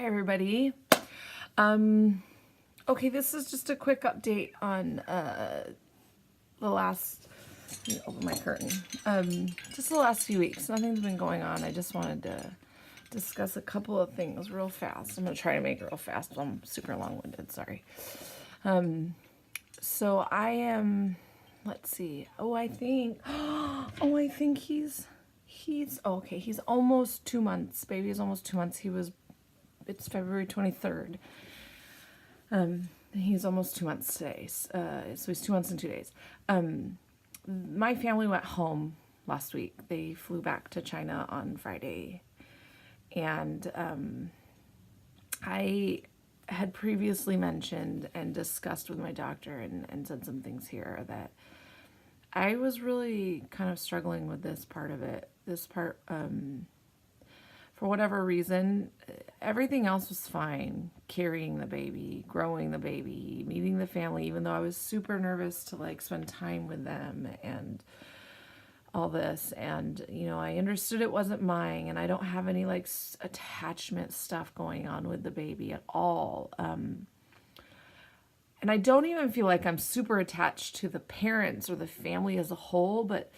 Hi everybody. Okay, this is just a quick update on the last, let me open my curtain. Just the last few weeks. Nothing's been going on. I just wanted to discuss a couple of things real fast. I'm gonna try to make it real fast. I'm super long-winded, sorry. So I am, let's see. I think he's okay, he's almost 2 months. Baby is almost 2 months. It's February 23rd. He's almost 2 months today. So he's 2 months and 2 days. My family went home last week. They flew back to China on Friday. And I had previously mentioned and discussed with my doctor and said some things here that I was really kind of struggling with this part of it. This part, for whatever reason, everything else was fine. Carrying the baby, growing the baby, meeting the family, even though I was super nervous to like spend time with them and all this. And, you know, I understood it wasn't mine and I don't have any like attachment stuff going on with the baby at all. And I don't even feel like I'm super attached to the parents or the family as a whole, but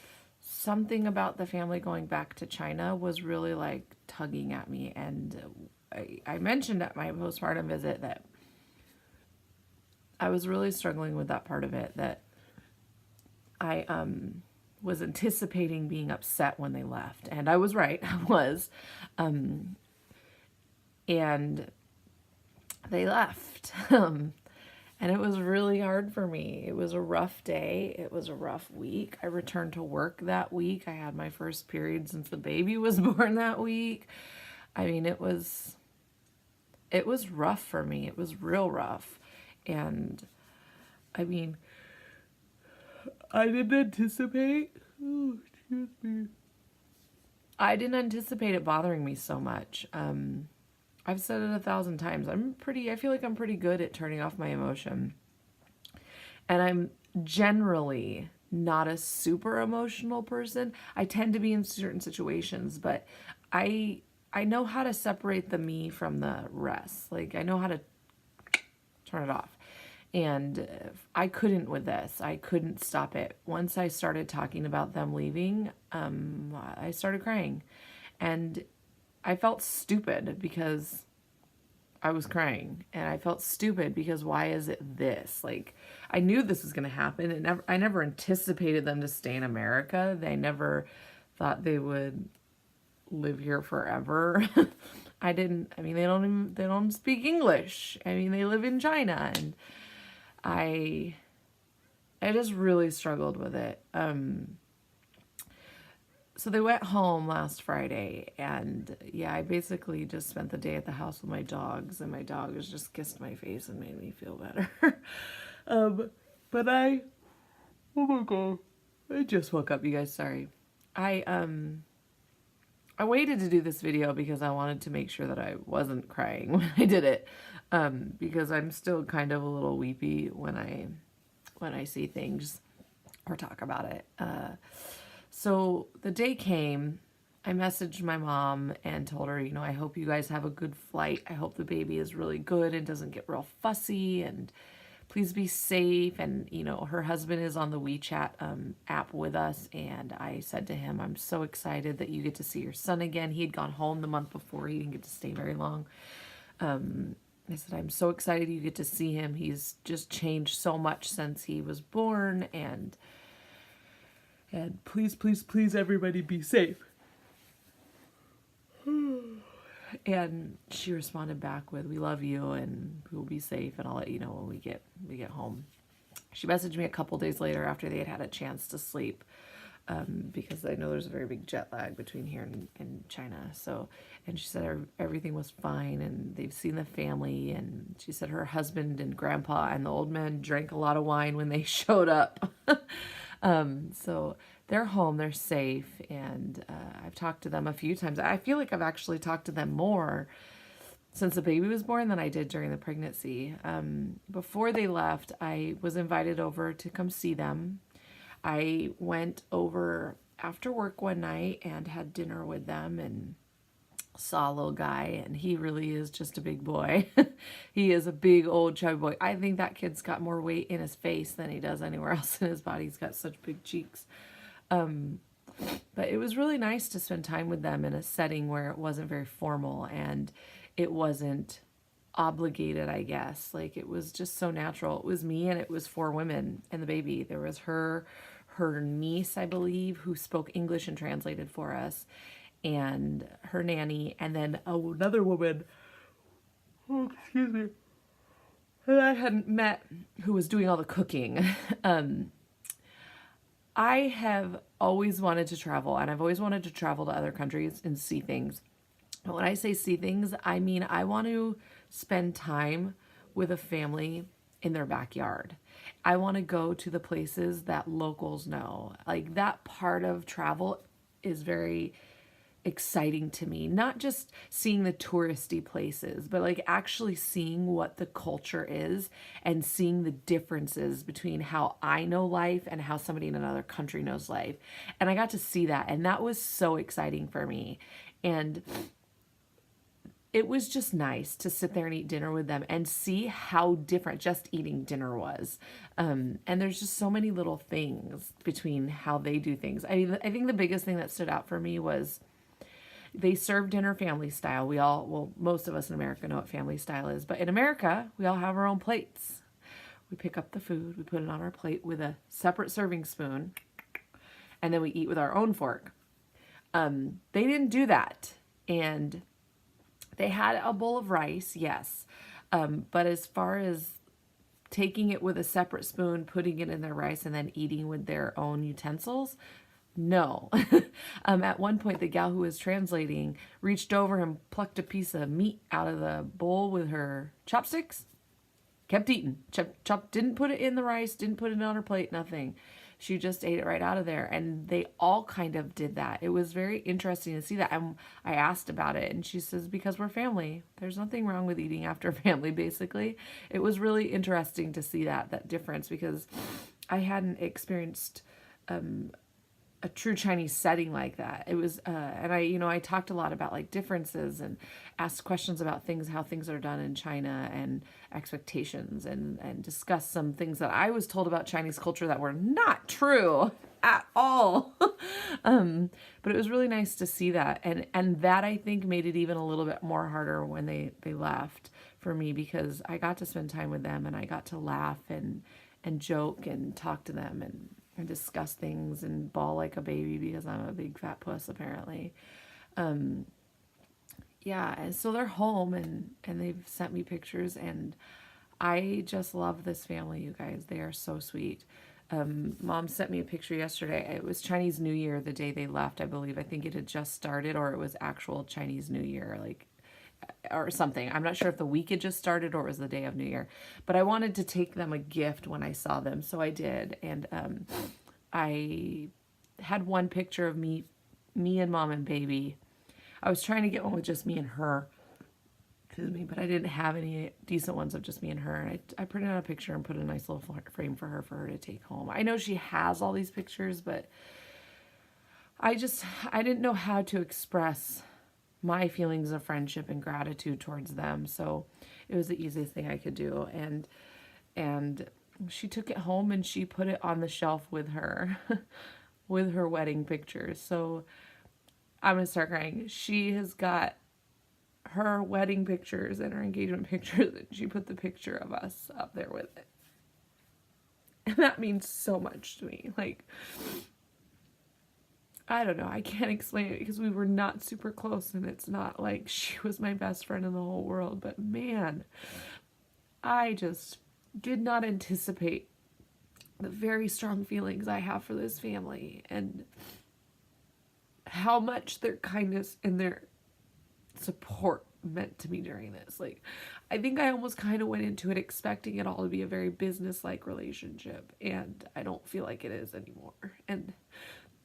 something about the family going back to China was really like tugging at me. And I mentioned at my postpartum visit that I was really struggling with that part of it, that I was anticipating being upset when they left. And I was right, I was. And they left. And it was really hard for me. It was a rough day. It was a rough week. I returned to work that week. I had my first period since the baby was born that week. I mean, it was rough for me. It was real rough. And I mean, I didn't anticipate, I didn't anticipate it bothering me so much. I've said it 1,000 times. I feel like I'm pretty good at turning off my emotion. And I'm generally not a super emotional person. I tend to be in certain situations, but I know how to separate the me from the rest. Like I know how to turn it off. And I couldn't with this. I couldn't stop it. Once I started talking about them leaving, I started crying. And I felt stupid because I was crying, and I felt stupid because why is it this? Like, I knew this was going to happen, and I never anticipated them to stay in America. They never thought they would live here forever. I mean, they don't speak English. I mean, they live in China, and I just really struggled with it. So they went home last Friday, and yeah, I basically just spent the day at the house with my dogs, and my dogs just kissed my face and made me feel better. But oh my God, I just woke up, you guys, sorry. I waited to do this video because I wanted to make sure that I wasn't crying when I did it, because I'm still kind of a little weepy when I see things or talk about it. So the day came, I messaged my mom and told her, you know, I hope you guys have a good flight. I hope the baby is really good and doesn't get real fussy, and please be safe. And, you know, her husband is on the WeChat app with us. And I said to him, I'm so excited that you get to see your son again. He had gone home the month before. He didn't get to stay very long. I said, I'm so excited you get to see him. He's just changed so much since he was born. And please, please, please, everybody be safe. And she responded back with, we love you and we'll be safe and I'll let you know when we get home. She messaged me a couple days later after they had a chance to sleep, because I know there's a very big jet lag between here and China. So, and she said everything was fine and they've seen the family, and she said her husband and grandpa and the old man drank a lot of wine when they showed up. So they're home, they're safe, and I've talked to them a few times. I feel like I've actually talked to them more since the baby was born than I did during the pregnancy. Before they left, I was invited over to come see them. I went over after work one night and had dinner with them, and saw a little guy, and he really is just a big boy. He is a big old chubby boy. I think that kid's got more weight in his face than he does anywhere else in his body. He's got such big cheeks. But it was really nice to spend time with them in a setting where it wasn't very formal and it wasn't obligated, I guess. Like, it was just so natural. It was me, and it was 4 women and the baby. There was her niece, I believe, who spoke English and translated for us, and her nanny, and then another woman, oh, excuse me, who I hadn't met, who was doing all the cooking. I have always wanted to travel, and I've always wanted to travel to other countries and see things. But when I say see things, I mean I want to spend time with a family in their backyard. I want to go to the places that locals know. Like, that part of travel is very exciting to me. Not just seeing the touristy places, but like actually seeing what the culture is and seeing the differences between how I know life and how somebody in another country knows life. And I got to see that, and that was so exciting for me. And it was just nice to sit there and eat dinner with them and see how different just eating dinner was. And there's just so many little things between how they do things. I mean, I think the biggest thing that stood out for me was they serve dinner family style. Well, most of us in America know what family style is, but in America, we all have our own plates. We pick up the food, we put it on our plate with a separate serving spoon, and then we eat with our own fork. They didn't do that. And they had a bowl of rice, yes. But as far as taking it with a separate spoon, putting it in their rice, and then eating with their own utensils, no. At one point, the gal who was translating reached over and plucked a piece of meat out of the bowl with her chopsticks, kept eating. Didn't put it in the rice, didn't put it on her plate, nothing. She just ate it right out of there. And they all kind of did that. It was very interesting to see that. And I asked about it, and she says, because we're family. There's nothing wrong with eating after family, basically. It was really interesting to see that difference, because I hadn't experienced a true Chinese setting like that. It was, and I talked a lot about like differences and asked questions about things, how things are done in China and expectations, and discussed some things that I was told about Chinese culture that were not true at all. But it was really nice to see that. And that, I think, made it even a little bit more harder when they left for me, because I got to spend time with them, and I got to laugh and joke and talk to them and discuss things and bawl like a baby, because I'm a big fat puss, apparently. Yeah, and so they're home, and they've sent me pictures, and I just love this family, you guys. They are so sweet. Mom sent me a picture yesterday. It was Chinese New Year the day they left, I believe. I think it had just started, or it was actual Chinese New Year, like, or something. I'm not sure if the week had just started or it was the day of New Year, but I wanted to take them a gift when I saw them, so I did. And I had one picture of me and Mom and baby. I was trying to get one with just me and her, excuse me, but I didn't have any decent ones of just me and her. And I printed out a picture and put a nice little frame for her to take home. I know she has all these pictures, but I didn't know how to express my feelings of friendship and gratitude towards them. So it was the easiest thing I could do. And she took it home and she put it on the shelf with her, with her wedding pictures. So I'm going to start crying. She has got her wedding pictures and her engagement pictures, and she put the picture of us up there with it. And that means so much to me. Like, I don't know. I can't explain it, because we were not super close, and it's not like she was my best friend in the whole world. But man, I just did not anticipate the very strong feelings I have for this family, and how much their kindness and their support meant to me during this. Like, I think I almost kind of went into it expecting it all to be a very business-like relationship, and I don't feel like it is anymore. And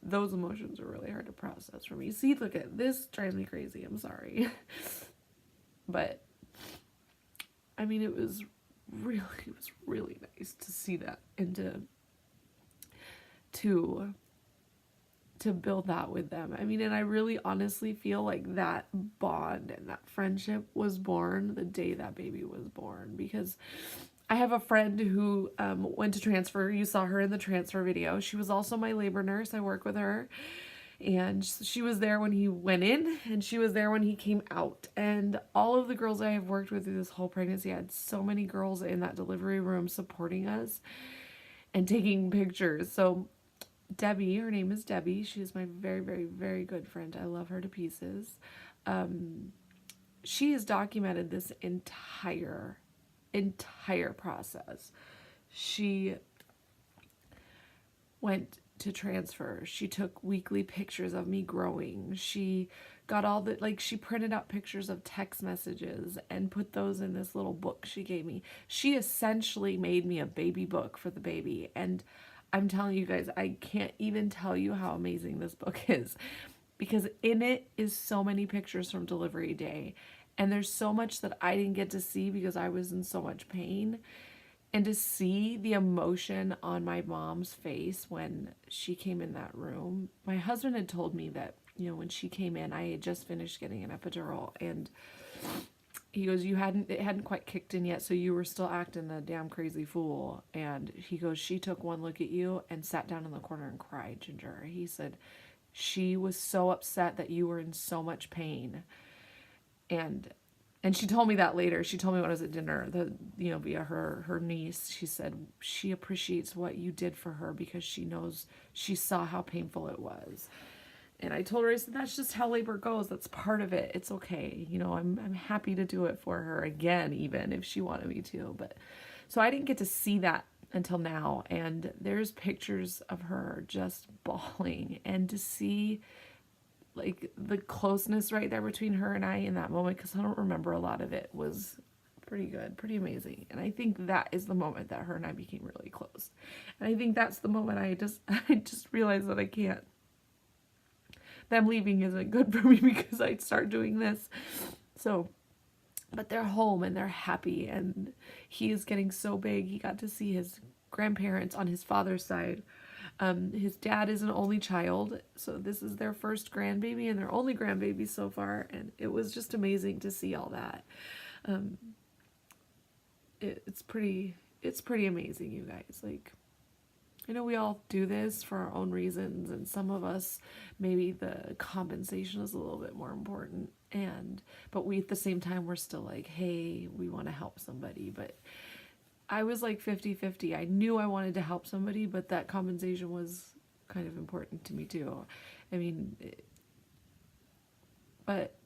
those emotions are really hard to process for me. See, look at this, drives me crazy. I'm sorry. But I mean, it was really nice to see that, and to to build that with them. I mean, and I really honestly feel like that bond and that friendship was born the day that baby was born, because I have a friend who went to transfer. You saw her in the transfer video. She was also my labor nurse. I work with her. And she was there when he went in, and she was there when he came out. And all of the girls I have worked with through this whole pregnancy, I had so many girls in that delivery room supporting us and taking pictures. So Debbie, her name is Debbie. She's my very, very, very good friend. I love her to pieces. She has documented this entire process. She went to transfer. She took weekly pictures of me growing. She got all the, like, she printed out pictures of text messages and put those in this little book she gave me. She essentially made me a baby book for the baby. And I'm telling you guys, I can't even tell you how amazing this book is, because in it is so many pictures from delivery day. And there's so much that I didn't get to see because I was in so much pain. And to see the emotion on my mom's face when she came in that room. My husband had told me that, you know, when she came in, I had just finished getting an epidural, and he goes, it hadn't quite kicked in yet, so you were still acting the damn crazy fool. And he goes, she took one look at you and sat down in the corner and cried, Ginger. He said, she was so upset that you were in so much pain. And she told me that later. She told me when I was at dinner, via her niece, she said she appreciates what you did for her because she saw how painful it was. And I told her, I said, that's just how labor goes. That's part of it. It's okay. You know, I'm happy to do it for her again, even if she wanted me to. But so I didn't get to see that until now. And there's pictures of her just bawling, and to see like the closeness right there between her and I in that moment, because I don't remember a lot of it, was pretty good, pretty amazing. And I think that is the moment that her and I became really close. And I think that's the moment I just realized that I can't. Them leaving isn't good for me because I'd start doing this. So, but they're home and they're happy, and he is getting so big. He got to see his grandparents on his father's side. His dad is an only child, so this is their first grandbaby and their only grandbaby so far, and it was just amazing to see all that. It's pretty amazing, you guys. Like, I know we all do this for our own reasons, and some of us, maybe the compensation is a little bit more important, but we, at the same time, we're still like, hey, we want to help somebody. But I was like 50-50. I knew I wanted to help somebody, but that compensation was kind of important to me too. I mean, but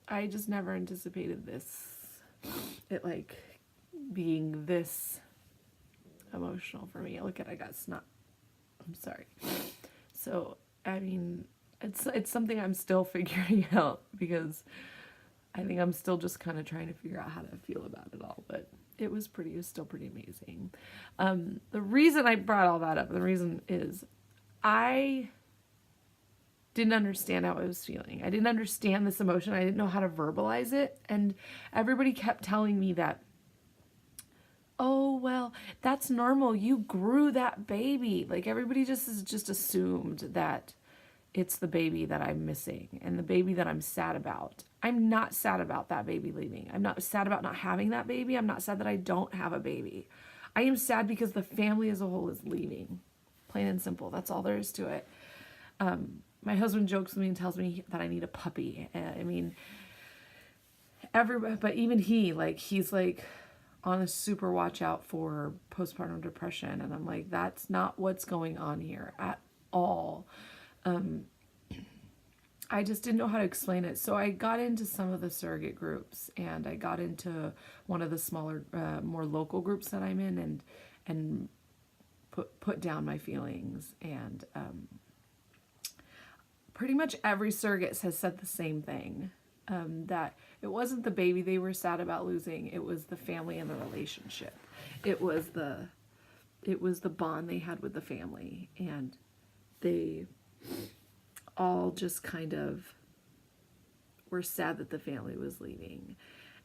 I just never anticipated it like being this emotional for me. Look at, I got snot. I'm sorry. So, I mean, it's something I'm still figuring out, because I think I'm still just kind of trying to figure out how to feel about it all, but it was still pretty amazing. The reason I brought all that up, the reason is I didn't understand how I was feeling. I didn't understand this emotion. I didn't know how to verbalize it. And everybody kept telling me that, oh, well, that's normal. You grew that baby. Like, everybody just assumed that it's the baby that I'm missing and the baby that I'm sad about. I'm not sad about that baby leaving. I'm not sad about not having that baby. I'm not sad that I don't have a baby. I am sad because the family as a whole is leaving. Plain and simple. That's all there is to it. My husband jokes with me and tells me that I need a puppy. I mean, but even he's like on a super watch out for postpartum depression. And I'm like, that's not what's going on here at all. I just didn't know how to explain it. So I got into some of the surrogate groups, and I got into one of the smaller, more local groups that I'm in, and put down my feelings. And pretty much every surrogate has said the same thing, that it wasn't the baby they were sad about losing. It was the family and the relationship. It was the bond they had with the family, and they all just kind of were sad that the family was leaving.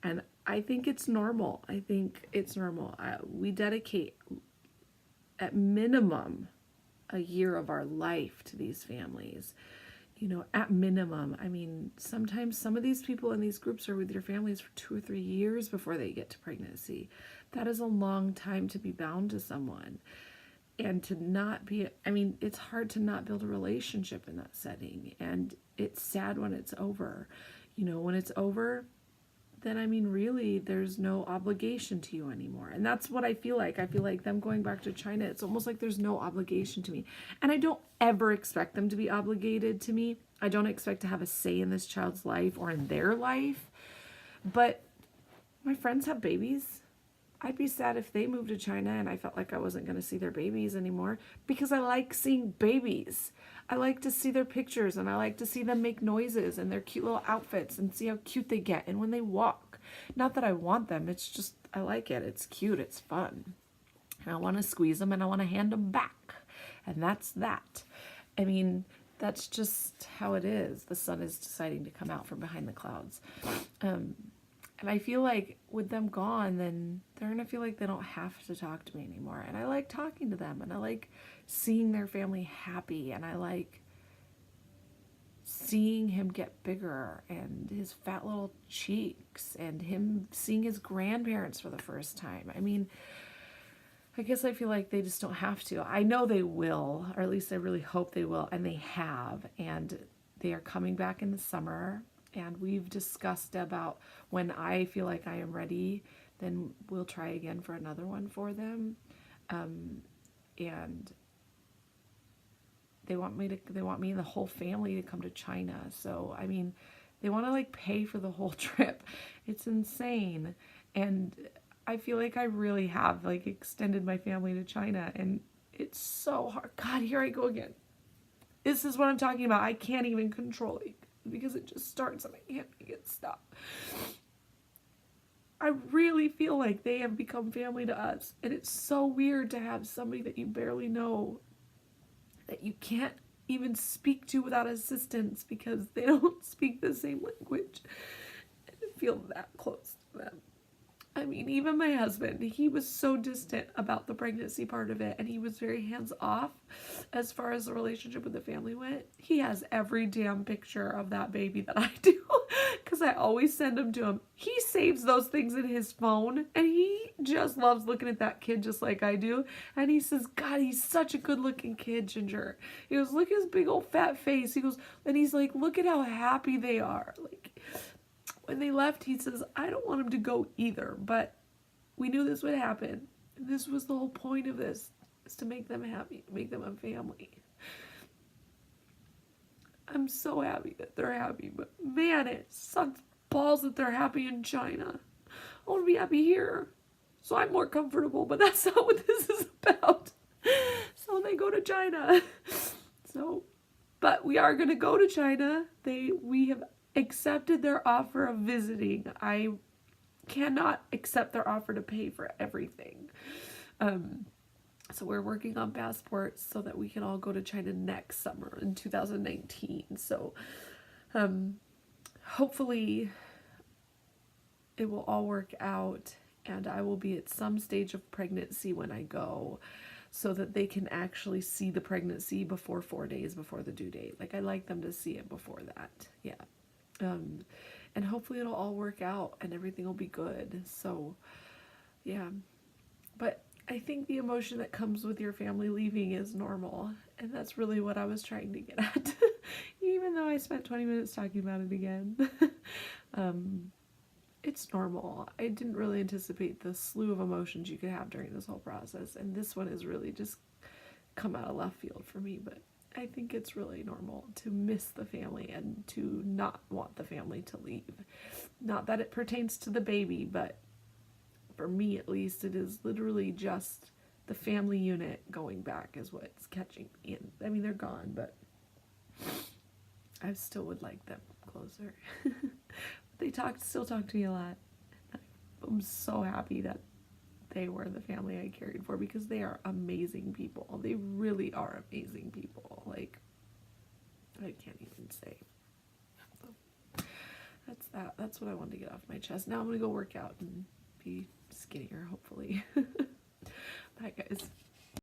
And I think it's normal. We dedicate at minimum a year of our life to these families. At minimum. I mean, sometimes some of these people in these groups are with your families for 2 or 3 years before they get to pregnancy. That is a long time to be bound to someone. And to not be, I mean, it's hard to not build a relationship in that setting. And it's sad when it's over. When it's over, then, I mean, really, there's no obligation to you anymore. And that's what I feel like. I feel like them going back to China, it's almost like there's no obligation to me. And I don't ever expect them to be obligated to me. I don't expect to have a say in this child's life or in their life. But my friends have babies. I'd be sad if they moved to China and I felt like I wasn't going to see their babies anymore, because I like seeing babies. I like to see their pictures, and I like to see them make noises and their cute little outfits and see how cute they get and when they walk. Not that I want them, it's just I like it. It's cute, it's fun. And I want to squeeze them and I want to hand them back. And that's that. I mean, that's just how it is. The sun is deciding to come out from behind the clouds. And I feel like with them gone, then they're going to feel like they don't have to talk to me anymore. And I like talking to them, and I like seeing their family happy, and I like seeing him get bigger and his fat little cheeks and him seeing his grandparents for the first time. I mean, I guess I feel like they just don't have to. I know they will, or at least I really hope they will, and they have. And they are coming back in the summer. And we've discussed about when I feel like I am ready, then we'll try again for another one for them. And they want me and the whole family to come to China. So, I mean, they want to like pay for the whole trip. It's insane. And I feel like I really have like extended my family to China, and it's so hard. God, here I go again. This is what I'm talking about. I can't even control it, because it just starts and I can't make it stop. I really feel like they have become family to us. And it's so weird to have somebody that you barely know, that you can't even speak to without assistance because they don't speak the same language, and feel that close to them. I mean, even my husband, he was so distant about the pregnancy part of it, and he was very hands-off as far as the relationship with the family went. He has every damn picture of that baby that I do, because I always send them to him. He saves those things in his phone, and he just loves looking at that kid just like I do. And he says, God, he's such a good-looking kid, Ginger. He goes, look at his big old fat face. He goes, and he's like, look at how happy they are. Like, when they left, he says, I don't want him to go either, but we knew this would happen. This was the whole point of this, is to make them happy, to make them a family. I'm so happy that they're happy, but man, it sucks balls that they're happy in China. I want to be happy here, so I'm more comfortable, but that's not what this is about. So they go to China. But we are going to go to China. We have accepted their offer of visiting. I cannot accept their offer to pay for everything. So we're working on passports so that we can all go to China next summer in 2019. So hopefully it will all work out, and I will be at some stage of pregnancy when I go, so that they can actually see the pregnancy before 4 days before the due date. Like, I like them to see it before that. Yeah. And hopefully it'll all work out and everything will be good. So, yeah. But I think the emotion that comes with your family leaving is normal. And that's really what I was trying to get at. Even though I spent 20 minutes talking about it again. It's normal. I didn't really anticipate the slew of emotions you could have during this whole process. And this one has really just come out of left field for me. But I think it's really normal to miss the family and to not want the family to leave. Not that it pertains to the baby, but for me at least, it is literally just the family unit going back is what's catching me in. I mean, they're gone, but I still would like them closer. They still talk to me a lot. I'm so happy that they were the family I cared for, because they are amazing people. They really are amazing people. Like, I can't even say. So, that's that. That's what I wanted to get off my chest. Now I'm going to go work out and be skinnier, hopefully. Bye, guys.